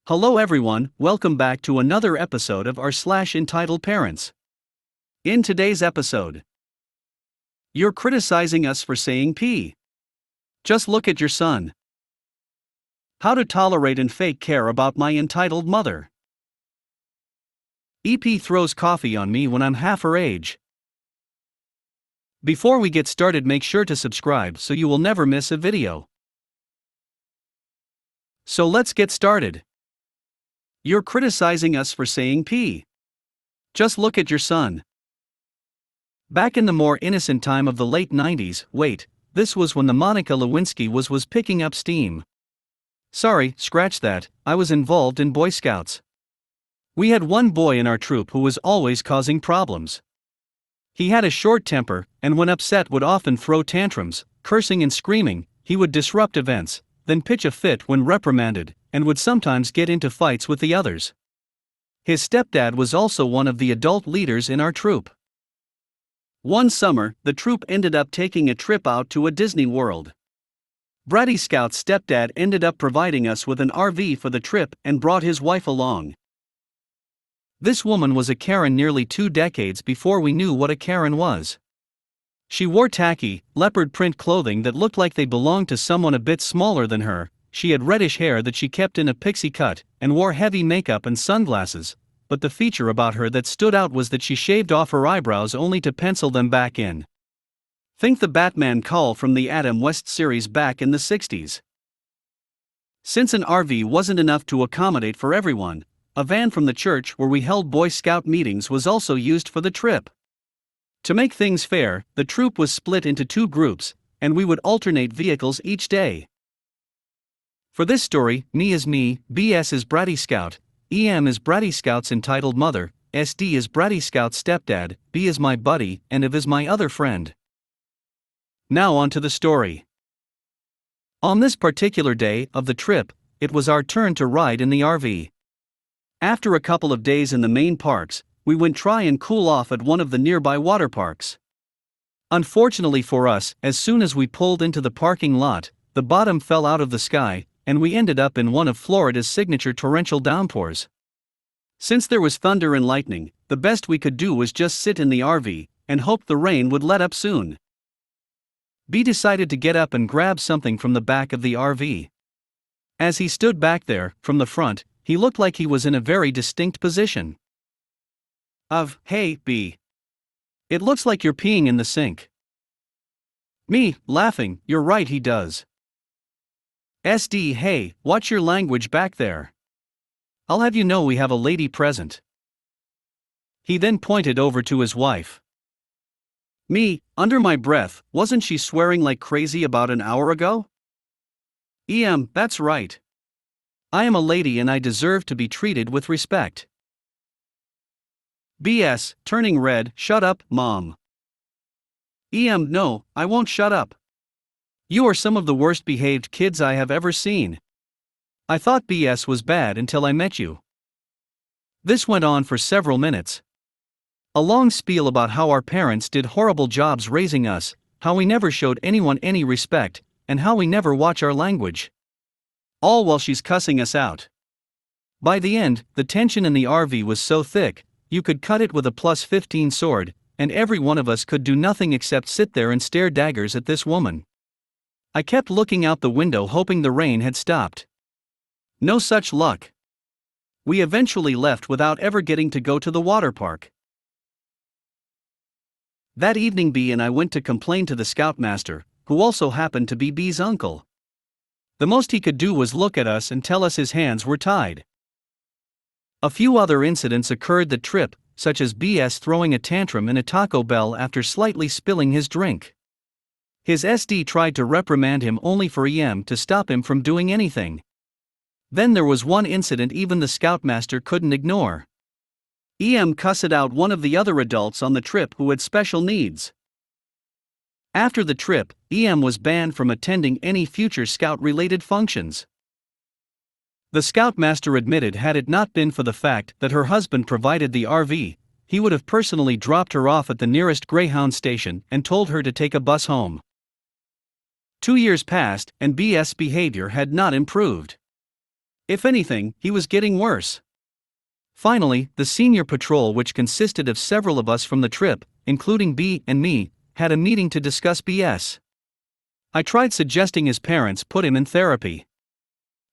Hello everyone, welcome back to another episode of entitled Parents. In today's episode, you're criticizing us for saying P. Just look at your son. How to tolerate and fake care about my entitled mother. EP throws coffee on me when I'm half her age. Before we get started, make sure to subscribe so you will never miss a video. So let's get started. You're criticizing us for saying P. Just look at your son. Back in the more innocent time of the late 90s, this was when the Monica Lewinsky was picking up steam. Sorry, scratch that, I was involved in Boy Scouts. We had one boy in our troop who was always causing problems. He had a short temper, and when upset would often throw tantrums, cursing and screaming. He would disrupt events, then pitch a fit when reprimanded, and would sometimes get into fights with the others. His stepdad was also one of the adult leaders in our troop. One summer, the troop ended up taking a trip out to a Disney World. Bratty Scout's stepdad ended up providing us with an RV for the trip and brought his wife along. This woman was a Karen nearly 2 decades before we knew what a Karen was. She wore tacky, leopard print clothing that looked like they belonged to someone a bit smaller than her. She had reddish hair that she kept in a pixie cut, and wore heavy makeup and sunglasses, but the feature about her that stood out was that she shaved off her eyebrows only to pencil them back in. Think the Batman Call from the Adam West series back in the 60s. Since an RV wasn't enough to accommodate for everyone, a van from the church where we held Boy Scout meetings was also used for the trip. To make things fair, the troop was split into 2 groups, and we would alternate vehicles each day. For this story, me is me, BS is Bratty Scout, EM is Bratty Scout's entitled mother, SD is Bratty Scout's stepdad, B is my buddy, and IV is my other friend. Now on to the story. On this particular day of the trip, it was our turn to ride in the RV. After a couple of days in the main parks, we went try and cool off at one of the nearby water parks. Unfortunately for us, as soon as we pulled into the parking lot, the bottom fell out of the sky, and we ended up in one of Florida's signature torrential downpours. Since there was thunder and lightning, the best we could do was just sit in the RV, and hope the rain would let up soon. B decided to get up and grab something from the back of the RV. As he stood back there, from the front, he looked like he was in a very distinct position. Hey, B. It looks like you're peeing in the sink. Me, laughing, you're right, he does. SD, hey, watch your language back there. I'll have you know we have a lady present. He then pointed over to his wife. Me, under my breath, wasn't she swearing like crazy about an hour ago? EM, that's right. I am a lady and I deserve to be treated with respect. BS, turning red, shut up, Mom. EM, no, I won't shut up. You are some of the worst behaved kids I have ever seen. I thought BS was bad until I met you. This went on for several minutes. A long spiel about how our parents did horrible jobs raising us, how we never showed anyone any respect, and how we never watch our language. All while she's cussing us out. By the end, the tension in the RV was so thick, you could cut it with a +15 sword, and every one of us could do nothing except sit there and stare daggers at this woman. I kept looking out the window hoping the rain had stopped. No such luck. We eventually left without ever getting to go to the water park. That evening B and I went to complain to the scoutmaster, who also happened to be B's uncle. The most he could do was look at us and tell us his hands were tied. A few other incidents occurred that trip, such as BS throwing a tantrum in a Taco Bell after slightly spilling his drink. His SD tried to reprimand him only for EM to stop him from doing anything. Then there was one incident even the scoutmaster couldn't ignore. EM cussed out one of the other adults on the trip who had special needs. After the trip, EM was banned from attending any future scout-related functions. The scoutmaster admitted had it not been for the fact that her husband provided the RV, he would have personally dropped her off at the nearest Greyhound station and told her to take a bus home. 2 years passed, and BS behavior had not improved. If anything, he was getting worse. Finally, the senior patrol, which consisted of several of us from the trip, including B and me, had a meeting to discuss BS. I tried suggesting his parents put him in therapy.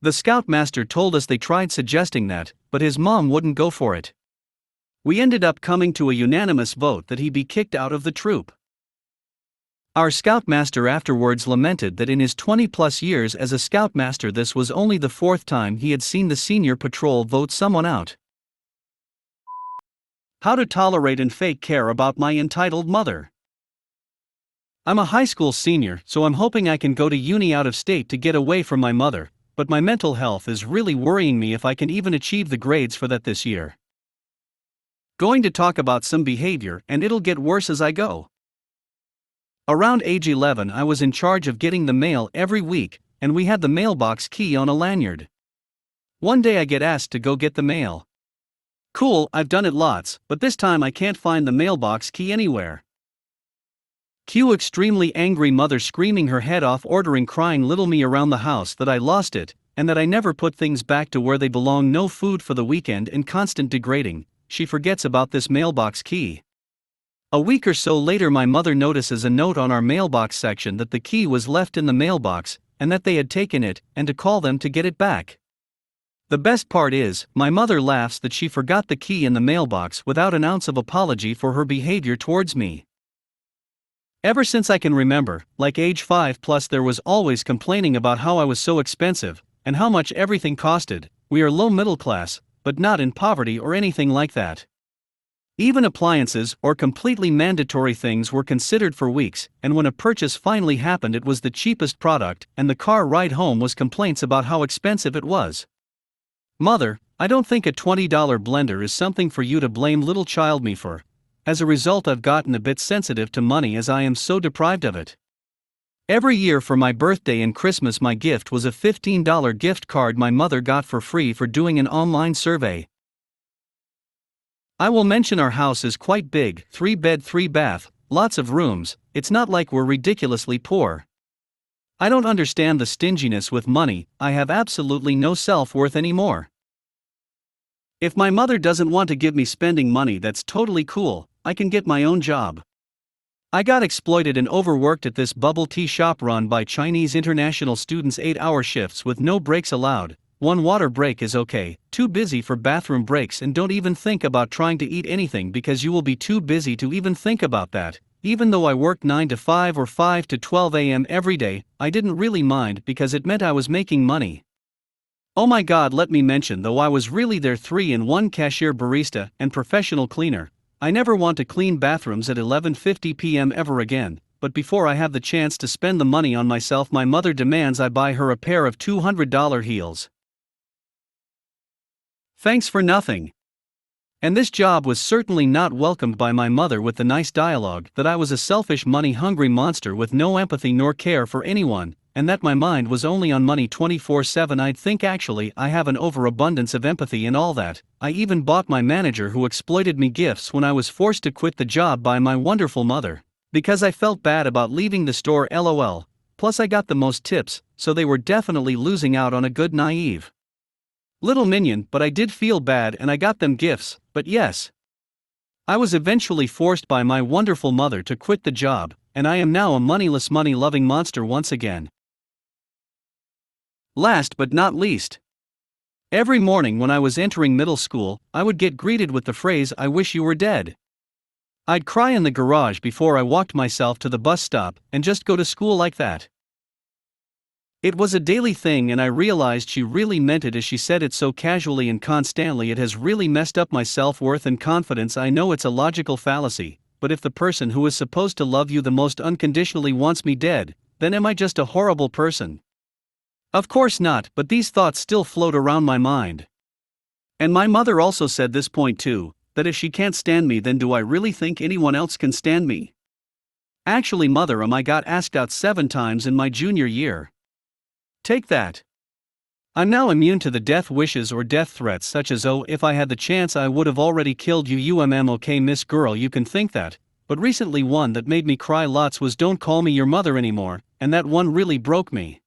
The scoutmaster told us they tried suggesting that, but his mom wouldn't go for it. We ended up coming to a unanimous vote that he be kicked out of the troop. Our scoutmaster afterwards lamented that in his 20-plus years as a scoutmaster this was only the 4th time he had seen the senior patrol vote someone out. How to tolerate and fake care about my entitled mother. I'm a high school senior, so I'm hoping I can go to uni out of state to get away from my mother, but my mental health is really worrying me if I can even achieve the grades for that this year. Going to talk about some behavior, and it'll get worse as I go. Around age 11 I was in charge of getting the mail every week, and we had the mailbox key on a lanyard. One day I get asked to go get the mail. Cool, I've done it lots, but this time I can't find the mailbox key anywhere. Cue extremely angry mother screaming her head off, ordering crying little me around the house that I lost it, and that I never put things back to where they belong. No food for the weekend and constant degrading. She forgets about this mailbox key. A week or so later my mother notices a note on our mailbox section that the key was left in the mailbox, and that they had taken it, and to call them to get it back. The best part is, my mother laughs that she forgot the key in the mailbox without an ounce of apology for her behavior towards me. Ever since I can remember, like age 5 plus, there was always complaining about how I was so expensive, and how much everything costed. We are low middle class, but not in poverty or anything like that. Even appliances or completely mandatory things were considered for weeks, and when a purchase finally happened it was the cheapest product, and the car ride home was complaints about how expensive it was. Mother, I don't think a $20 blender is something for you to blame little child me for. As a result I've gotten a bit sensitive to money as I am so deprived of it. Every year for my birthday and Christmas my gift was a $15 gift card my mother got for free for doing an online survey. I will mention our house is quite big, 3-bed 3-bath, lots of rooms. It's not like we're ridiculously poor. I don't understand the stinginess with money. I have absolutely no self-worth anymore. If my mother doesn't want to give me spending money, that's totally cool. I can get my own job. I got exploited and overworked at this bubble tea shop run by Chinese international students, 8-hour shifts with no breaks allowed. 1 water break is okay, too busy for bathroom breaks, and don't even think about trying to eat anything because you will be too busy to even think about that. Even though I worked 9 to 5 or 5 to 12 a.m. every day, I didn't really mind because it meant I was making money. Oh my god, let me mention though I was really their 3-in-1 cashier, barista, and professional cleaner. I never want to clean bathrooms at 11:50 p.m. ever again, but before I have the chance to spend the money on myself my mother demands I buy her a pair of $200 heels. Thanks for nothing. And this job was certainly not welcomed by my mother with the nice dialogue that I was a selfish money-hungry monster with no empathy nor care for anyone, and that my mind was only on money 24/7. I'd think actually I have an overabundance of empathy and all that. I even bought my manager who exploited me gifts when I was forced to quit the job by my wonderful mother, because I felt bad about leaving the store, lol. Plus I got the most tips, so they were definitely losing out on a good naive little minion, but I did feel bad and I got them gifts. But yes, I was eventually forced by my wonderful mother to quit the job, and I am now a moneyless money-loving monster once again. Last but not least, every morning when I was entering middle school, I would get greeted with the phrase, "I wish you were dead." I'd cry in the garage before I walked myself to the bus stop, and just go to school like that. It was a daily thing, and I realized she really meant it as she said it so casually and constantly. It has really messed up my self-worth and confidence. I know it's a logical fallacy, but if the person who is supposed to love you the most unconditionally wants me dead, then am I just a horrible person? Of course not, but these thoughts still float around my mind. And my mother also said this point too, that if she can't stand me, then do I really think anyone else can stand me? Actually, mother, I got asked out 7 times in my junior year. Take that. I'm now immune to the death wishes or death threats such as, "Oh, if I had the chance I would have already killed you." Okay, miss girl, you can think that, but recently one that made me cry lots was, "Don't call me your mother anymore," and that one really broke me.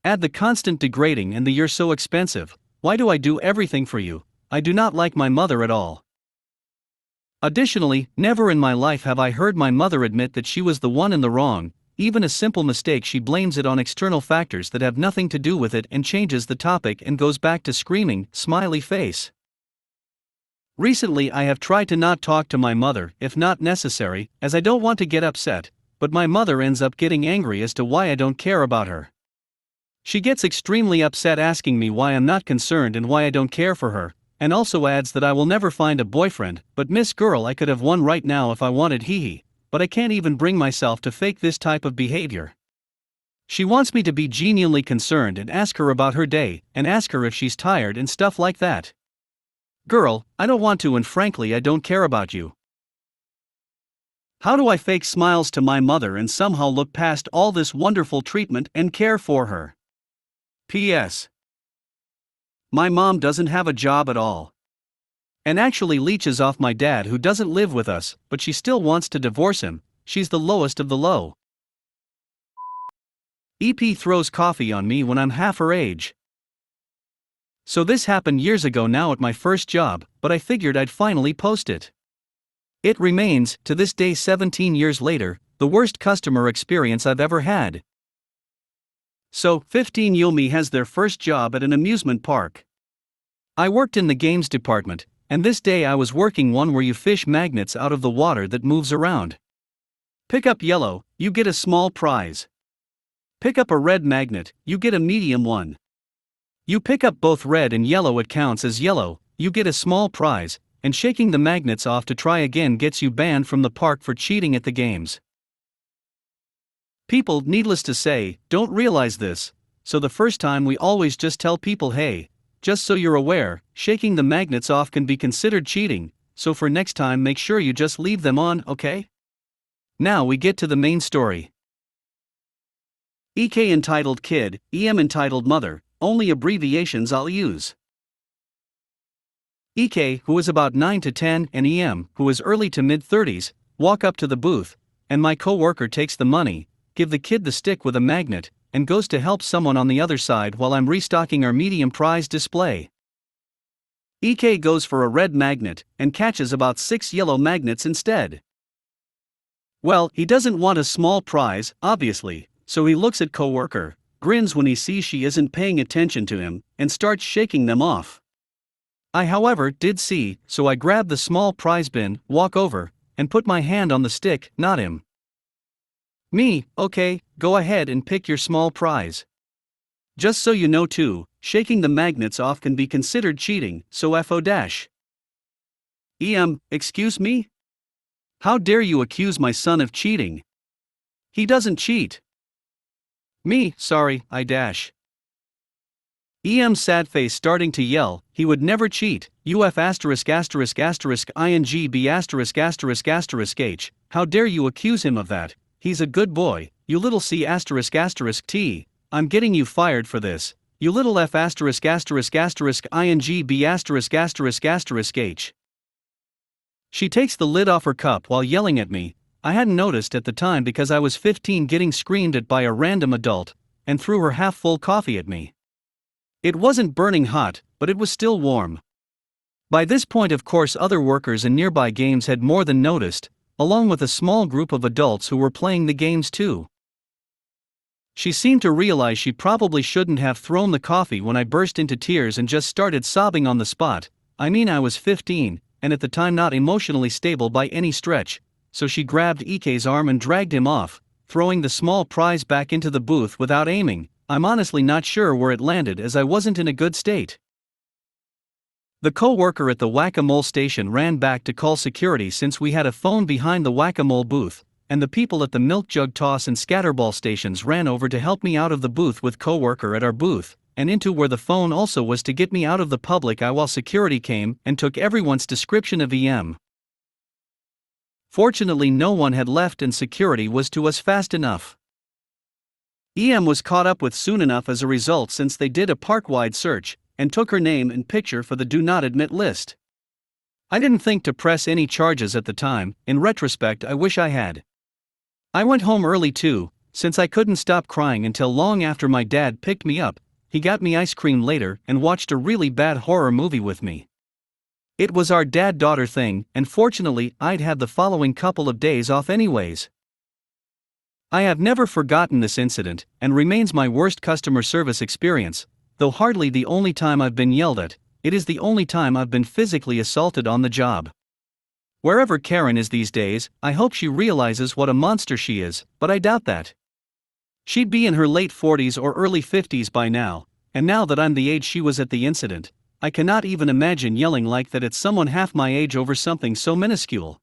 Add the constant degrading and the "you're so expensive, why do I do everything for you, I do not like my mother at all." Additionally, never in my life have I heard my mother admit that she was the one in the wrong. Even a simple mistake, she blames it on external factors that have nothing to do with it and changes the topic and goes back to screaming, smiley face. Recently I have tried to not talk to my mother, if not necessary, as I don't want to get upset, but my mother ends up getting angry as to why I don't care about her. She gets extremely upset asking me why I'm not concerned and why I don't care for her, and also adds that I will never find a boyfriend, but Miss Girl, I could have one right now if I wanted, hee, but I can't even bring myself to fake this type of behavior. She wants me to be genuinely concerned and ask her about her day, and ask her if she's tired and stuff like that. Girl, I don't want to, and frankly I don't care about you. How do I fake smiles to my mother and somehow look past all this wonderful treatment and care for her? P.S. My mom doesn't have a job at all. And actually leeches off my dad, who doesn't live with us, but she still wants to divorce him. She's the lowest of the low. EP throws coffee on me when I'm half her age. So this happened years ago now at my first job, but I figured I'd finally post it. It remains, to this day 17 years later, the worst customer experience I've ever had. So, 15-year-old me has their first job at an amusement park. I worked in the games department, and this day I was working one where you fish magnets out of the water that moves around. Pick up yellow, you get a small prize. Pick up a red magnet, you get a medium one. You pick up both red and yellow, it counts as yellow, you get a small prize, and shaking the magnets off to try again gets you banned from the park for cheating at the games. People, needless to say, don't realize this, so the first time we always just tell people, hey, just so you're aware, shaking the magnets off can be considered cheating, so for next time make sure you just leave them on, okay? Now we get to the main story. EK entitled kid, EM entitled mother, only abbreviations I'll use. EK, who is about 9 to 10, and EM, who is early to mid-30s, walk up to the booth, and my co-worker takes the money, give the kid the stick with a magnet, and goes to help someone on the other side while I'm restocking our medium prize display. EK goes for a red magnet, and catches about 6 yellow magnets instead. Well, he doesn't want a small prize, obviously, so he looks at co-worker, grins when he sees she isn't paying attention to him, and starts shaking them off. I, however, did see, so I grab the small prize bin, walk over, and put my hand on the stick, not him. Me, okay, go ahead and pick your small prize. Just so you know too, shaking the magnets off can be considered cheating, so FO dash. EM, excuse me? How dare you accuse my son of cheating? He doesn't cheat. Me, sorry, I dash. EM sad face starting to yell, he would never cheat, UF asterisk asterisk asterisk INGB asterisk asterisk asterisk H, how dare you accuse him of that, he's a good boy, you little C asterisk asterisk T, I'm getting you fired for this, you little F asterisk asterisk asterisk INGB asterisk asterisk asterisk H. She takes the lid off her cup while yelling at me. I hadn't noticed at the time because I was 15 getting screamed at by a random adult, and threw her half-full coffee at me. It wasn't burning hot, but it was still warm. By this point, of course, other workers in nearby games had more than noticed, along with a small group of adults who were playing the games too. She seemed to realize she probably shouldn't have thrown the coffee when I burst into tears and just started sobbing on the spot. I mean, I was 15, and at the time not emotionally stable by any stretch, so she grabbed EK's arm and dragged him off, throwing the small prize back into the booth without aiming. I'm honestly not sure where it landed as I wasn't in a good state. The co-worker at the whack-a-mole station ran back to call security since we had a phone behind the whack-a-mole booth, and the people at the milk jug toss and scatterball stations ran over to help me out of the booth with co-worker at our booth, and into where the phone also was to get me out of the public eye while security came and took everyone's description of EM. Fortunately no one had left and security was to us fast enough. EM was caught up with soon enough as a result since they did a park-wide search, and took her name and picture for the do not admit list. I didn't think to press any charges at the time, in retrospect I wish I had. I went home early too, Since I couldn't stop crying until long after my dad picked me up, he got me ice cream later and watched a really bad horror movie with me. It was our dad-daughter thing, and fortunately I'd had the following couple of days off anyways. I have never forgotten this incident, and remains my worst customer service experience, though hardly the only time I've been yelled at. It is the only time I've been physically assaulted on the job. Wherever Karen is these days, I hope she realizes what a monster she is, but I doubt that. She'd be in her late 40s or early 50s by now, and now that I'm the age she was at the incident, I cannot even imagine yelling like that at someone half my age over something so minuscule.